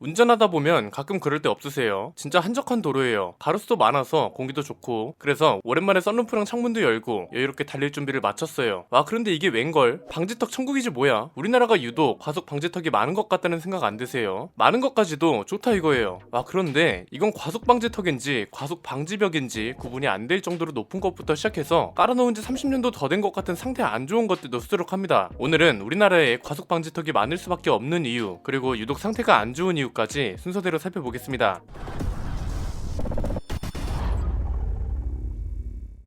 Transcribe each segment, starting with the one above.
운전하다 보면 가끔 그럴 때 없으세요? 진짜 한적한 도로예요. 가로수도 많아서 공기도 좋고, 그래서 오랜만에 썬루프랑 창문도 열고 여유롭게 달릴 준비를 마쳤어요. 와, 그런데 이게 웬걸? 방지턱 천국이지 뭐야? 우리나라가 유독 과속 방지턱이 많은 것 같다는 생각 안 드세요? 많은 것까지도 좋다 이거예요. 와, 그런데 이건 과속 방지턱인지 과속 방지벽인지 구분이 안 될 정도로 높은 것부터 시작해서 깔아놓은 지 30년도 더 된 것 같은 상태 안 좋은 것들도 수두룩합니다. 오늘은 우리나라에 과속 방지턱이 많을 수밖에 없는 이유, 그리고 유독 상태가 안 좋은 이유까지 순서대로 살펴보겠습니다.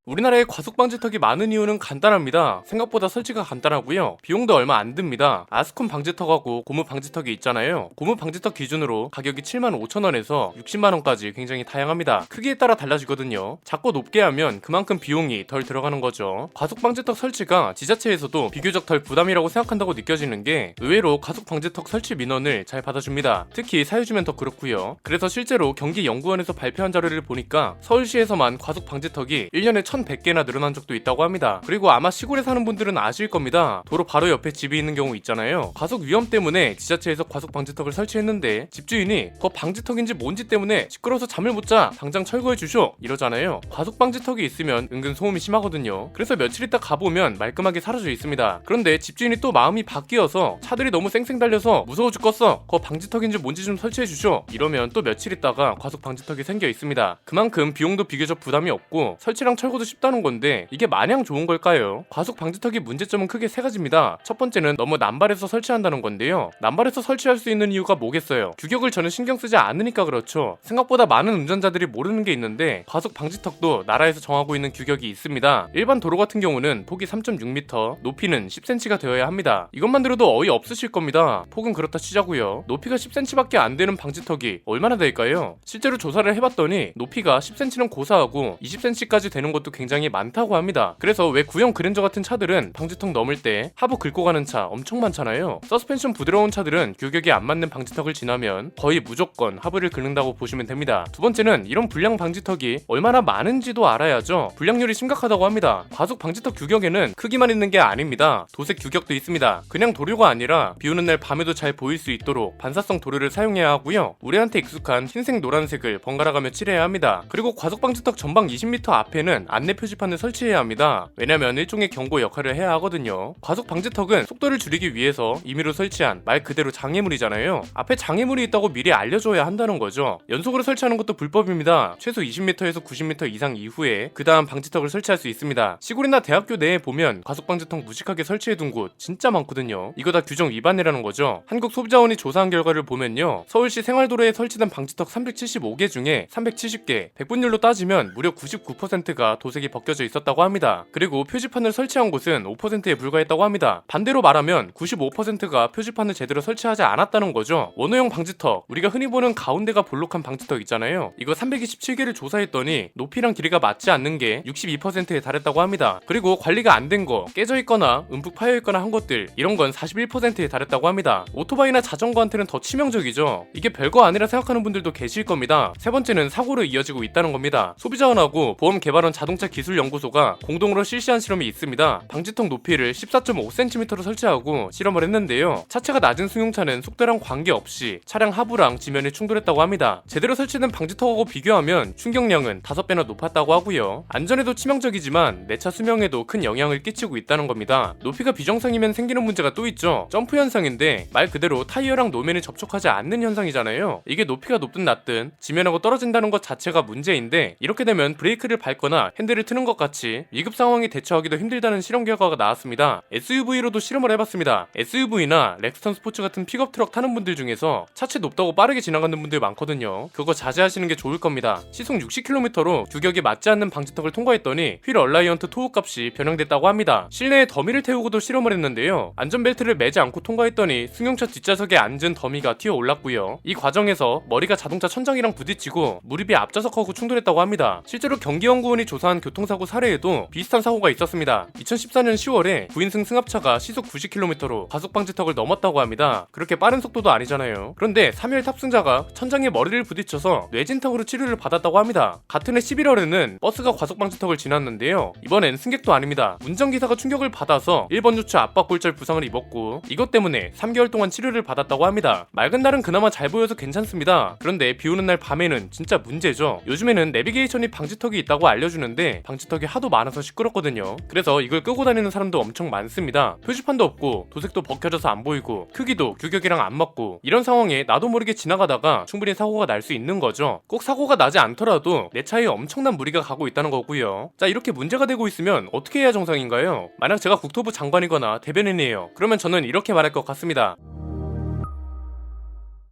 우리나라에 과속방지턱이 많은 이유는 간단합니다. 생각보다 설치가 간단하고요. 비용도 얼마 안 듭니다. 아스콘 방지턱하고 고무 방지턱이 있잖아요. 고무 방지턱 기준으로 가격이 75,000원에서 60만원까지 굉장히 다양합니다. 크기에 따라 달라지거든요. 작고 높게 하면 그만큼 비용이 덜 들어가는 거죠. 과속방지턱 설치가 지자체에서도 비교적 덜 부담이라고 생각한다고 느껴지는 게 의외로 과속방지턱 설치 민원을 잘 받아줍니다. 특히 사유지면 더 그렇고요. 그래서 실제로 경기연구원에서 발표한 자료를 보니까 서울시에서만 과속방지턱이 1년에 1,100개나 늘어난 적도 있다고 합니다. 그리고 아마 시골에 사는 분들은 아실 겁니다. 도로 바로 옆에 집이 있는 경우 있잖아요. 과속 위험 때문에 지자체에서 과속 방지턱을 설치했는데 집주인이 그거 방지턱인지 뭔지 때문에 시끄러워서 잠을 못 자, 당장 철거해 주쇼 이러잖아요. 과속 방지턱이 있으면 은근 소음이 심하거든요. 그래서 며칠 있다 가보면 말끔하게 사라져 있습니다. 그런데 집주인이 또 마음이 바뀌어서 차들이 너무 쌩쌩 달려서 무서워 죽겠어, 그거 방지턱인지 뭔지 좀 설치해 주쇼 이러면 또 며칠 있다가 과속 방지턱이 생겨 있습니다. 그만큼 비용도 비교적 부담이 없고 설치랑 철거도 쉽다는 건데 이게 마냥 좋은 걸까요? 과속 방지턱의 문제점은 크게 세 가지입니다. 첫 번째는 너무 남발해서 설치한다는 건데요. 남발해서 설치할 수 있는 이유가 뭐겠어요? 규격을 저는 신경 쓰지 않으니까 그렇죠. 생각보다 많은 운전자들이 모르는 게 있는데 과속 방지턱도 나라에서 정하고 있는 규격이 있습니다. 일반 도로 같은 경우는 폭이 3.6m, 높이는 10cm가 되어야 합니다. 이것만 들어도 어이 없으실 겁니다. 폭은 그렇다 치자고요. 높이가 10cm밖에 안 되는 방지턱이 얼마나 될까요? 실제로 조사를 해봤더니 높이가 10cm는 고사하고 20cm까지 되는 것도 굉장히 많다고 합니다. 그래서 왜 구형 그랜저 같은 차들은 방지턱 넘을 때 하부 긁고 가는 차 엄청 많잖아요. 서스펜션 부드러운 차들은 규격이 안 맞는 방지턱을 지나면 거의 무조건 하부를 긁는다고 보시면 됩니다. 두 번째는 이런 불량 방지턱이 얼마나 많은지도 알아야죠. 불량률이 심각하다고 합니다. 과속 방지턱 규격에는 크기만 있는 게 아닙니다. 도색 규격도 있습니다. 그냥 도료가 아니라 비 오는 날 밤에도 잘 보일 수 있도록 반사성 도료를 사용해야 하고요. 우리한테 익숙한 흰색 노란색을 번갈아가며 칠해야 합니다. 그리고 과속 방지턱 전방 20m 앞에는 안내 표지판을 설치해야 합니다. 왜냐면 일종의 경고 역할을 해야 하거든요. 과속 방지턱은 속도를 줄이기 위해서 임의로 설치한 말 그대로 장애물이잖아요. 앞에 장애물이 있다고 미리 알려줘야 한다는 거죠. 연속으로 설치하는 것도 불법입니다. 최소 20m에서 90m 이상 이후에 그 다음 방지턱을 설치할 수 있습니다. 시골이나 대학교 내에 보면 과속 방지턱 무식하게 설치해둔 곳 진짜 많거든요. 이거 다 규정 위반이라는 거죠. 한국소비자원이 조사한 결과를 보면요, 서울시 생활도로에 설치된 방지턱 375개 중에 370개, 백분율로 따지면 무려 99%가 도색이 벗겨져 있었다고 합니다. 그리고 표지판을 설치한 곳은 5%에 불과했다고 합니다. 반대로 말하면 95%가 표지판을 제대로 설치하지 않았다는 거죠. 원호형 방지턱, 우리가 흔히 보는 가운데가 볼록한 방지턱 있잖아요. 이거 327개를 조사했더니 높이랑 길이가 맞지 않는 게 62%에 달했다고 합니다. 그리고 관리가 안 된 거, 깨져 있거나 움푹 파여 있거나 한 것들, 이런 건 41%에 달했다고 합니다. 오토바이나 자전거한테는 더 치명적이죠. 이게 별거 아니라 생각하는 분들도 계실 겁니다. 세 번째는 사고로 이어지고 있다는 겁니다. 소비자원하고 보험개발원 자동차 기술연구소가 공동으로 실시한 실험이 있습니다. 방지턱 높이를 14.5cm로 설치하고 실험을 했는데요. 차체가 낮은 승용차는 속도랑 관계없이 차량 하부랑 지면에 충돌했다고 합니다. 제대로 설치된 방지턱하고 비교하면 충격량은 5배나 높았다고 하고요. 안전에도 치명적이지만 내 차 수명에도 큰 영향을 끼치고 있다는 겁니다. 높이가 비정상이면 생기는 문제가 또 있죠. 점프 현상인데 말 그대로 타이어랑 노면이 접촉하지 않는 현상이잖아요. 이게 높이가 높든 낮든 지면하고 떨어진다는 것 자체가 문제인데, 이렇게 되면 브레이크를 밟거나 핸들을 트는 것 같이 위급 상황에 대처하기도 힘들다는 실험 결과가 나왔습니다. SUV로도 실험을 해봤습니다. SUV나 렉스턴 스포츠 같은 픽업 트럭 타는 분들 중에서 차체 높다고 빠르게 지나가는 분들 많거든요. 그거 자제하시는 게 좋을 겁니다. 시속 60km로 규격에 맞지 않는 방지턱을 통과했더니 휠 얼라이언트 토우 값이 변형됐다고 합니다. 실내에 더미를 태우고도 실험을 했는데요. 안전벨트를 매지 않고 통과했더니 승용차 뒷좌석에 앉은 더미가 튀어 올랐고요. 이 과정에서 머리가 자동차 천장이랑 부딪히고 무릎이 앞좌석하고 충돌했다고 합니다. 실제로 경기연구원이 조사한 발생한 교통사고 사례에도 비슷한 사고가 있었습니다. 2014년 10월에 9인승 승합차가 시속 90km로 과속방지턱을 넘었다고 합니다. 그렇게 빠른 속도도 아니잖아요. 그런데 3일 탑승자가 천장에 머리를 부딪혀서 뇌진탕으로 치료를 받았다고 합니다. 같은 해 11월에는 버스가 과속방지턱을 지났는데요. 이번엔 승객도 아닙니다. 운전기사가 충격을 받아서 1번 요추 압박골절 부상을 입었고 이것 때문에 3개월 동안 치료를 받았다고 합니다. 맑은 날은 그나마 잘 보여서 괜찮습니다. 그런데 비오는 날 밤에는 진짜 문제죠. 요즘에는 내비게이션이 방지턱이 있다고 알려주는데 방지턱이 하도 많아서 시끄럽거든요. 그래서 이걸 끄고 다니는 사람도 엄청 많습니다. 표지판도 없고 도색도 벗겨져서 안 보이고 크기도 규격이랑 안 맞고 이런 상황에 나도 모르게 지나가다가 충분히 사고가 날 수 있는 거죠. 꼭 사고가 나지 않더라도 내 차에 엄청난 무리가 가고 있다는 거고요. 자, 이렇게 문제가 되고 있으면 어떻게 해야 정상인가요? 만약 제가 국토부 장관이거나 대변인이에요. 그러면 저는 이렇게 말할 것 같습니다.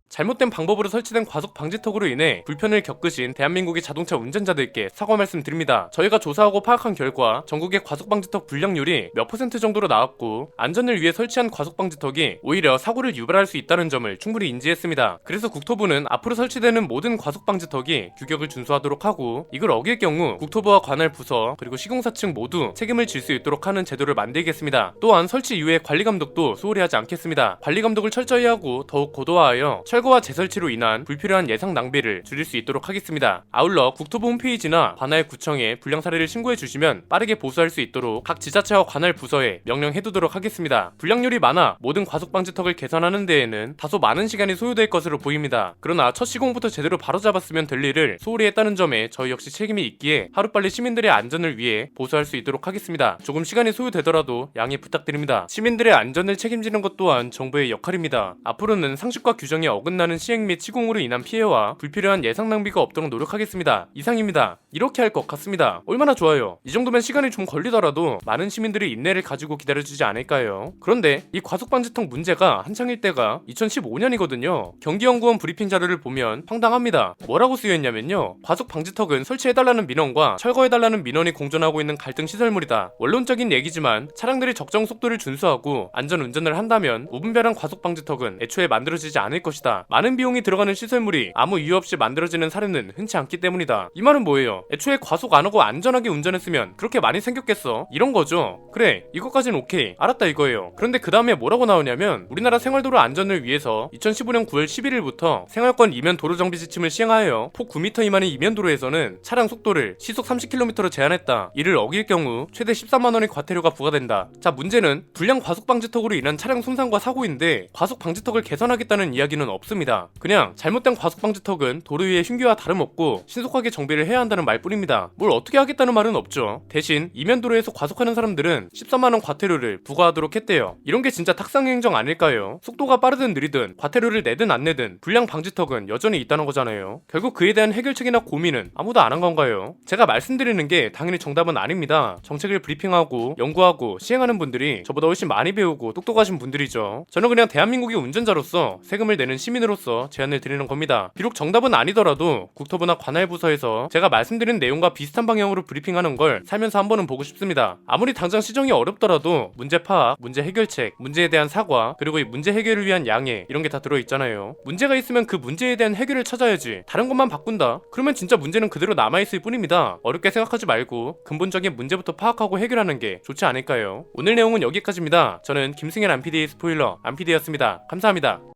잘못된 방법으로 설치된 과속 방지턱으로 인해 불편을 겪으신 대한민국의 자동차 운전자들께 사과 말씀드립니다. 저희가 조사하고 파악한 결과 전국의 과속 방지턱 불량률이 몇 % 정도로 나왔고 안전을 위해 설치한 과속 방지턱이 오히려 사고를 유발할 수 있다는 점을 충분히 인지했습니다. 그래서 국토부는 앞으로 설치되는 모든 과속 방지턱이 규격을 준수하도록 하고 이걸 어길 경우 국토부와 관할 부서 그리고 시공사 측 모두 책임을 질 수 있도록 하는 제도를 만들겠습니다. 또한 설치 이후의 관리 감독도 소홀히 하지 않겠습니다. 관리 감독을 철저히 하고 더욱 고도화하여 철거와 재설치로 인한 불필요한 예상 낭비를 줄일 수 있도록 하겠습니다. 아울러 국토부 홈페이지나 관할 구청에 불량 사례를 신고해 주시면 빠르게 보수할 수 있도록 각 지자체와 관할 부서에 명령해두도록 하겠습니다. 불량률이 많아 모든 과속 방지턱을 개선하는 데에는 다소 많은 시간이 소요될 것으로 보입니다. 그러나 첫 시공부터 제대로 바로잡았으면 될 일을 소홀히 했다는 점에 저희 역시 책임이 있기에 하루빨리 시민들의 안전을 위해 보수할 수 있도록 하겠습니다. 조금 시간이 소요되더라도 양해 부탁드립니다. 시민들의 안전을 책임지는 것 또한 정부의 역할입니다. 앞으로는 상식과 규정에 어긋나는 시행 및 시공으로 인한 피해와 불필요한 예상 낭비가 없도록 노력하겠습니다. 이상입니다. 이렇게 할 것 같습니다. 얼마나 좋아요. 이 정도면 시간이 좀 걸리더라도 많은 시민들이 인내를 가지고 기다려주지 않을까요? 그런데 이 과속방지턱 문제가 한창일 때가 2015년이거든요. 경기연구원 브리핑 자료를 보면 황당합니다. 뭐라고 쓰여있냐면요, 과속방지턱은 설치해달라는 민원과 철거해달라는 민원이 공존하고 있는 갈등 시설물이다. 원론적인 얘기지만 차량들이 적정 속도를 준수하고 안전 운전을 한다면 무분별한 과속방지턱은 애초에 만들어지지 않을 것이다. 많은 비용이 들어가는 시설물이 아무 이유 없이 만들어지는 사례는 흔치 않기 때문이다. 이 말은 뭐예요? 애초에 과속 안 하고 안전하게 운전했으면 그렇게 많이 생겼겠어? 이런 거죠. 그래, 이것까진 오케이, 알았다 이거예요. 그런데 그 다음에 뭐라고 나오냐면 우리나라 생활도로 안전을 위해서 2015년 9월 11일부터 생활권 이면 도로정비 지침을 시행하여 폭 9m 미만의 이면도로에서는 차량 속도를 시속 30km로 제한했다. 이를 어길 경우 최대 13만원의 과태료가 부과된다. 자, 문제는 불량 과속방지턱으로 인한 차량 손상과 사고인데 과속방지턱을 개선하겠다는 이야기는 없습니다. 그냥 잘못된 과속방지턱은 도로 위에 흉기와 다름없고 신속하게 정비를 해야 한다는 말뿐입니다. 뭘 어떻게 하겠다는 말은 없죠. 대신 이면도로에서 과속하는 사람들은 13만원 과태료를 부과하도록 했대요. 이런 게 진짜 탁상행정 아닐까요? 속도가 빠르든 느리든 과태료를 내든 안 내든 불량 방지턱은 여전히 있다는 거잖아요. 결국 그에 대한 해결책이나 고민은 아무도 안 한 건가요? 제가 말씀드리는 게 당연히 정답은 아닙니다. 정책을 브리핑하고 연구하고 시행하는 분들이 저보다 훨씬 많이 배우고 똑똑하신 분들이죠. 저는 그냥 대한민국의 운전자로서 세금을 내는 시민으로서 제안을 드리는 겁니다. 비록 정답은 아니더라도 국토부나 관할 부서에서 제가 말씀드린 내용과 비슷한 방향으로 브리핑하는 걸 살면서 한 번은 보고 싶습니다. 아무리 당장 시정이 어렵더라도 문제 파악, 문제 해결책, 문제에 대한 사과, 그리고 이 문제 해결을 위한 양해, 이런 게 다 들어있잖아요. 문제가 있으면 그 문제에 대한 해결을 찾아야지 다른 것만 바꾼다? 그러면 진짜 문제는 그대로 남아있을 뿐입니다. 어렵게 생각하지 말고 근본적인 문제부터 파악하고 해결하는 게 좋지 않을까요? 오늘 내용은 여기까지입니다. 저는 김승현 안PD의 스포일러 안PD였습니다. 감사합니다.